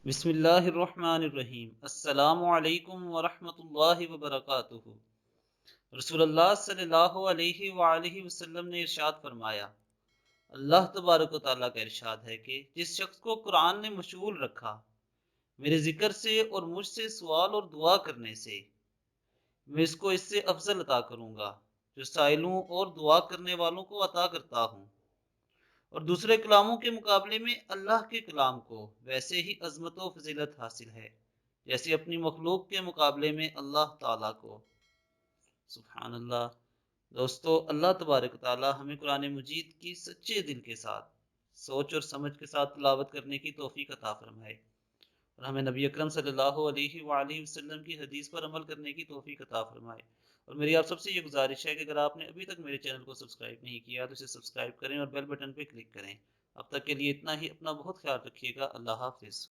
بسم اللہ الرحمن الرحیم۔ السلام علیکم ورحمۃ اللہ وبرکاتہ۔ رسول اللہ صلی اللہ علیہ وآلہ وسلم نے ارشاد فرمایا، اللہ تبارک و تعالیٰ کا ارشاد ہے کہ جس شخص کو قرآن نے مشغول رکھا میرے ذکر سے اور مجھ سے سوال اور دعا کرنے سے، میں اس کو اس سے افضل عطا کروں گا جو سائلوں اور دعا کرنے والوں کو عطا کرتا ہوں، اور دوسرے کلاموں کے مقابلے میں اللہ کے کلام کو ویسے ہی عظمت و فضیلت حاصل ہے جیسے اپنی مخلوق کے مقابلے میں اللہ تعالیٰ کو۔ سبحان اللہ۔ دوستو، اللہ تبارک تعالیٰ ہمیں قرآن مجید کی سچے دل کے ساتھ، سوچ اور سمجھ کے ساتھ تلاوت کرنے کی توفیق عطا فرمائے، اور ہمیں نبی اکرم صلی اللہ علیہ وآلہ وسلم کی حدیث پر عمل کرنے کی توفیق عطا فرمائے۔ اور میری آپ سب سے یہ گزارش ہے کہ اگر آپ نے ابھی تک میرے چینل کو سبسکرائب نہیں کیا تو اسے سبسکرائب کریں اور بیل بٹن پہ کلک کریں۔ اب تک کے لیے اتنا ہی، اپنا بہت خیال رکھیے گا۔ اللہ حافظ۔